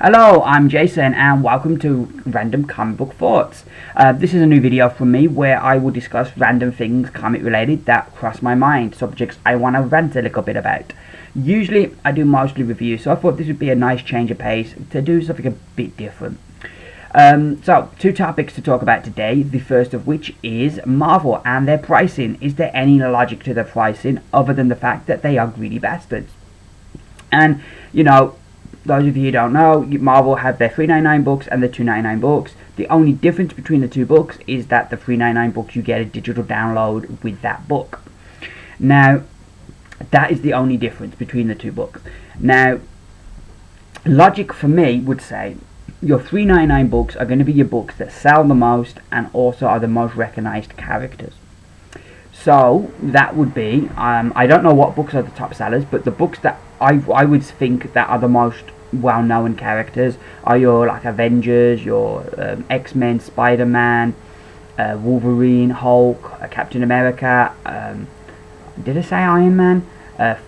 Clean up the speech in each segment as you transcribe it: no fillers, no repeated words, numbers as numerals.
Hello, I'm Jason and welcome to Random Comic Book Thoughts. This is a new video from me where I will discuss random things comic related that cross my mind, subjects I want to rant a little bit about. Usually I do mostly reviews, so I thought this would be a nice change of pace to do something a bit different. So, two topics to talk about today, the first of which is Marvel and their pricing. Is there any logic to their pricing other than the fact that they are greedy bastards? And, you know, those of you who don't know, Marvel have their $3.99 books and the $2.99 books. The only difference between the two books is that the $3.99 books you get a digital download with that book. Now, that is the only difference between the two books. Now, logic for me would say your $3.99 books are going to be your books that sell the most and also are the most recognized characters. So that would be, I don't know what books are the top sellers, but the books that I would think that are the most well-known characters are your like Avengers, your X-Men, Spider-Man, Wolverine, Hulk, Captain America, did I say Iron Man?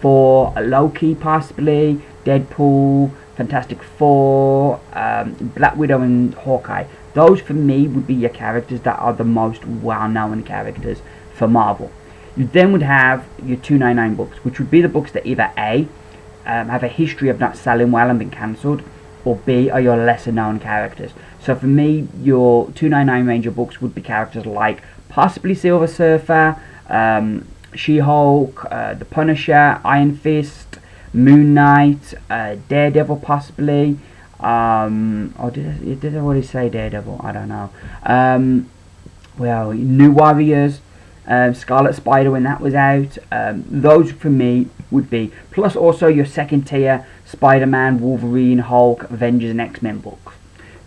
Thor, Loki possibly, Deadpool, Fantastic Four, Black Widow and Hawkeye. Those for me would be your characters that are the most well-known characters for Marvel. You then would have your $2.99 books, which would be the books that either A, have a history of not selling well and been cancelled, or B, are your lesser known characters. So for me, your $2.99 range of books would be characters like possibly Silver Surfer, She-Hulk, The Punisher, Iron Fist, Moon Knight, Daredevil possibly, or did I already say Daredevil? I don't know. Well, New Warriors, Scarlet Spider when that was out. Those for me would be, plus also your second tier Spider-Man, Wolverine, Hulk, Avengers and X-Men books.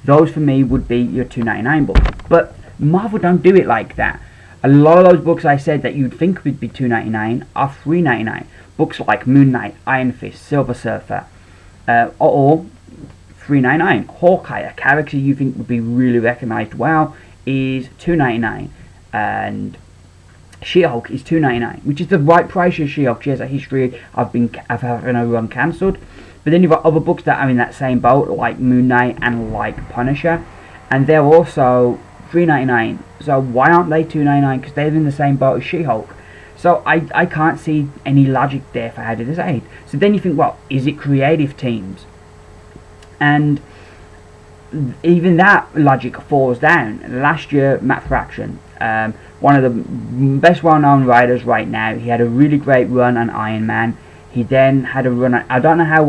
Those for me would be your $2.99 books. But Marvel don't do it like that. A lot of those books I said that you'd think would be $2.99 are $3.99. Books like Moon Knight, Iron Fist, Silver Surfer, or $3.99. Hawkeye, a character you think would be really recognized well, is $2.99, and She-Hulk is $2.99, which is the right price for She-Hulk. She has a history of having her run cancelled. But then you've got other books that are in that same boat, like Moon Knight and like Punisher, and they're also $3.99. So why aren't they $2.99? Because they're in the same boat as She-Hulk. So I can't see any logic there for how to decide. So then you think, well, is it creative teams? And even that logic falls down. Last year, Matt Fraction, one of the best well-known writers right now, he had a really great run on Iron Man. He then had a run on, I don't know how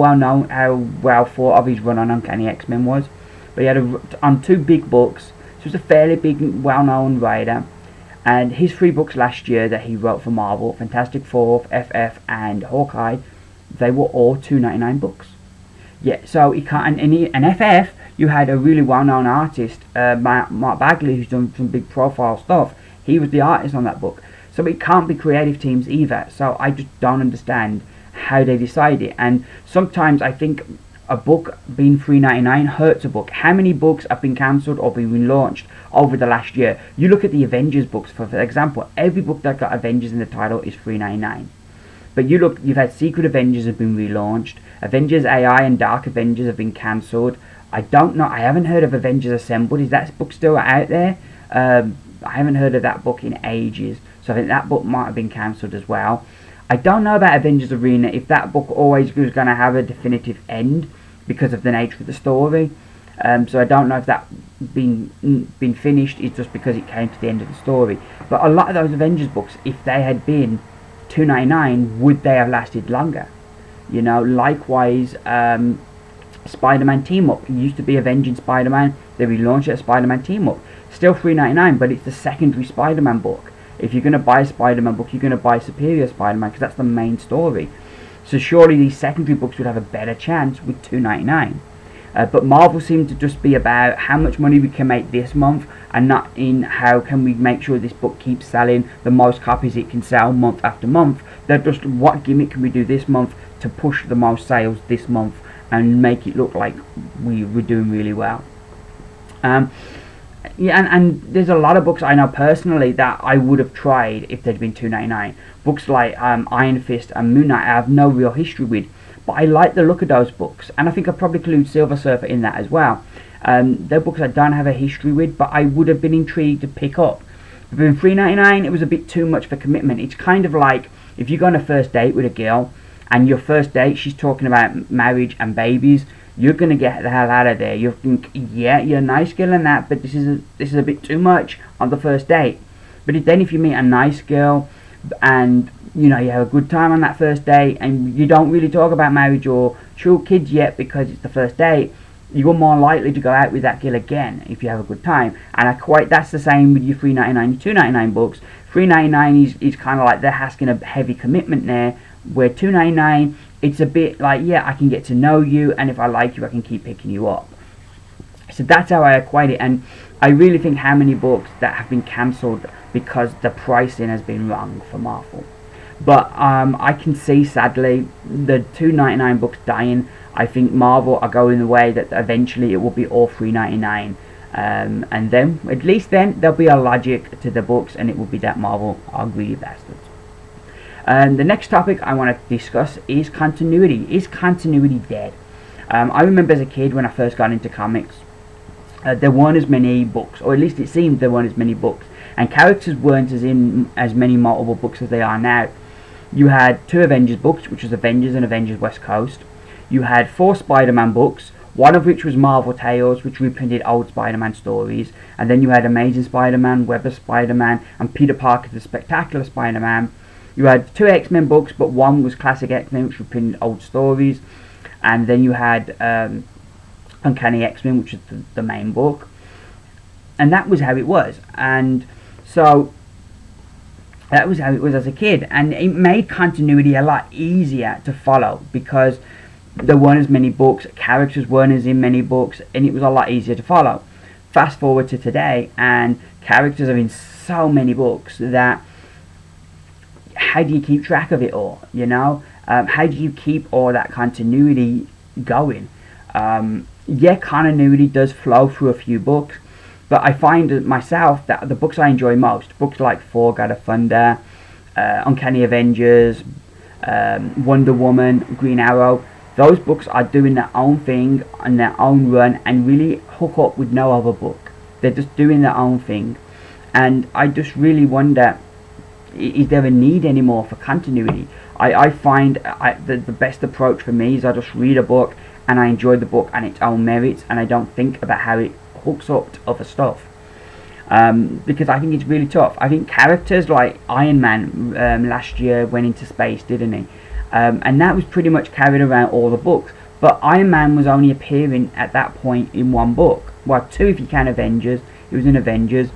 well thought of his run on Uncanny X-Men was, but he had on two big books. So he was a fairly big, well-known writer. And his 3 books last year that he wrote for Marvel, Fantastic Four, FF, and Hawkeye, they were all $2.99 books. Yeah, so he can't. And FF, you had a really well-known artist, Mark Bagley, who's done some big profile stuff. He was the artist on that book. So it can't be creative teams either. So I just don't understand how they decide it. And sometimes I think a book being $3.99 hurts a book. How many books have been cancelled or been relaunched over the last year? You look at the Avengers books, for example. Every book that got Avengers in the title is $3.99. But you look, you've had Secret Avengers have been relaunched. Avengers AI and Dark Avengers have been cancelled. I don't know. I haven't heard of Avengers Assembled. Is that book still out there? I haven't heard of that book in ages. So I think that book might have been cancelled as well. I don't know about Avengers Arena, if that book always was going to have a definitive end because of the nature of the story. So I don't know if that been finished is just because it came to the end of the story. But a lot of those Avengers books, if they had been $2.99, would they have lasted longer? You know, likewise, Spider-Man Team Up. It used to be Avenging Spider-Man. They relaunched it as Spider-Man Team Up. Still $3.99, but it's the secondary Spider-Man book. If you're going to buy a Spider-Man book, you're going to buy Superior Spider-Man because that's the main story. So surely these secondary books would have a better chance with $2.99. But Marvel seemed to just be about how much money we can make this month and not in how can we make sure this book keeps selling the most copies it can sell month after month. They're just, what gimmick can we do this month to push the most sales this month and make it look like we're doing really well. Yeah, and there's a lot of books I know personally that I would have tried if they'd been $2.99. Books like Iron Fist and Moon Knight I have no real history with, but I like the look of those books, and I think I'd probably include Silver Surfer in that as well. They're books I don't have a history with, but I would have been intrigued to pick up. But in $3.99, it was a bit too much for commitment. It's kind of like if you go on a first date with a girl, and your first date, she's talking about marriage and babies, you're going to get the hell out of there. You think, yeah, you're a nice girl and that, but this is a bit too much on the first date. But if you meet a nice girl, and you have a good time on that first date, and you don't really talk about marriage or kids yet because it's the first date, you're more likely to go out with that girl again if you have a good time. And that's the same with your $3.99, your $2.99 books. $3.99 is kind of like they're asking a heavy commitment there, where $2.99, it's a bit like, yeah, I can get to know you, and if I like you, I can keep picking you up. So that's how I equate it, and I really think how many books that have been cancelled because the pricing has been wrong for Marvel. But I can see, sadly, the $2.99 books dying. I think Marvel are going the way that eventually it will be all $3.99. And then, at least then, there'll be a logic to the books, and it will be that Marvel are greedy bastards. The next topic I want to discuss is continuity. Is continuity dead? I remember as a kid when I first got into comics, there weren't as many books, or at least it seemed there weren't as many books, and characters weren't as many multiple books as they are now. You had 2 Avengers books, which was Avengers and Avengers West Coast. You had 4 Spider-Man books, one of which was Marvel Tales, which reprinted old Spider-Man stories, and then you had Amazing Spider-Man, Web of Spider-Man, and Peter Parker the Spectacular Spider-Man. You had 2 X-Men books, but one was Classic X-Men, which reprinted old stories, and then you had Uncanny X-Men, which is the main book, and that was how it was. And so that was how it was as a kid, and it made continuity a lot easier to follow because there weren't as many books, characters weren't as in many books, and it was a lot easier to follow. Fast forward to today, and characters are in so many books that how do you keep track of it all? How do you keep all that continuity going? Yeah, continuity does flow through a few books, but I find myself that the books I enjoy most, books like Thor, God of Thunder, Uncanny Avengers, Wonder Woman, Green Arrow, those books are doing their own thing on their own run and really hook up with no other book. They're just doing their own thing, and I just really wonder, is there a need anymore for continuity? I find the best approach for me is I just read a book and I enjoy the book and its own merits, and I don't think about how it hooks up to other stuff, because I think it's really tough. I think characters like Iron Man last year went into space, didn't he? And that was pretty much carried around all the books, but Iron Man was only appearing at that point in 1 book, well 2 if you count Avengers. It was in Avengers,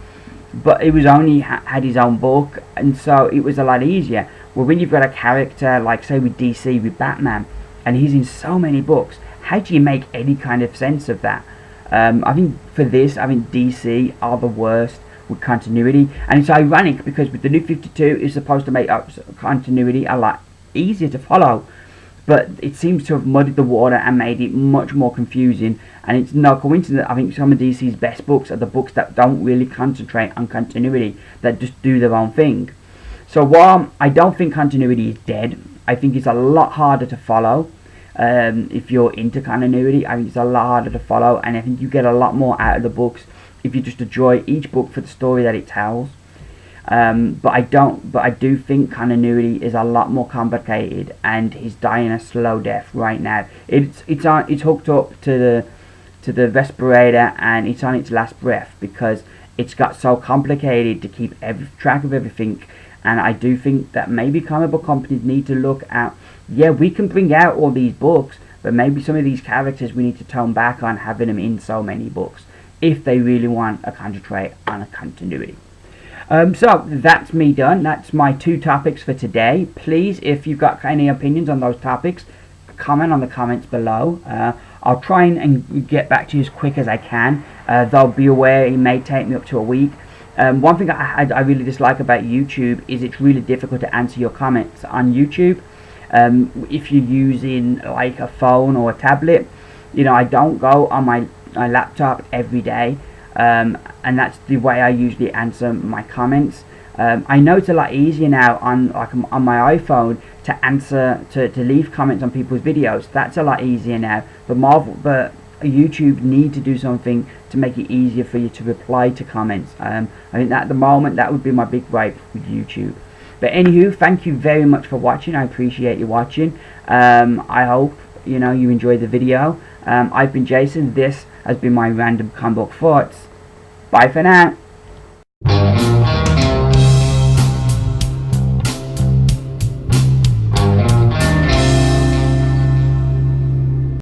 but it was only had his own book, and so it was a lot easier. Well, when you've got a character like, say, with DC, with Batman, and he's in so many books, how do you make any kind of sense of that? I think for this, DC are the worst with continuity, and it's ironic because with the New 52, it's supposed to make up continuity a lot easier to follow, but it seems to have muddied the water and made it much more confusing. And it's no coincidence that I think some of DC's best books are the books that don't really concentrate on continuity, that just do their own thing. So while I don't think continuity is dead, I think it's a lot harder to follow. If you're into continuity, I think it's a lot harder to follow, and I think you get a lot more out of the books if you just enjoy each book for the story that it tells. But I do think continuity is a lot more complicated, and he's dying a slow death right now. It's hooked up to the respirator, and it's on its last breath because it's got so complicated to keep track of everything. And I do think that maybe comic book companies need to look at, yeah, we can bring out all these books, but maybe some of these characters we need to tone back on having them in so many books if they really want to concentrate on a continuity. So that's me done. That's my 2 topics for today. Please, if you've got any opinions on those topics, comment on the comments below. I'll try and get back to you as quick as I can, though be aware it may take me up to a week. One thing I really dislike about YouTube is it's really difficult to answer your comments on YouTube. If you're using like a phone or a tablet, I don't go on my laptop every day, and that's the way I usually answer my comments. I know it's a lot easier now on my iPhone to answer to leave comments on people's videos. That's a lot easier now. But YouTube need to do something to make it easier for you to reply to comments. I think that at the moment that would be my big gripe with YouTube. But anywho, thank you very much for watching. I appreciate you watching. I hope you enjoyed the video. I've been Jason. This has been my random comic book thoughts. Bye for now.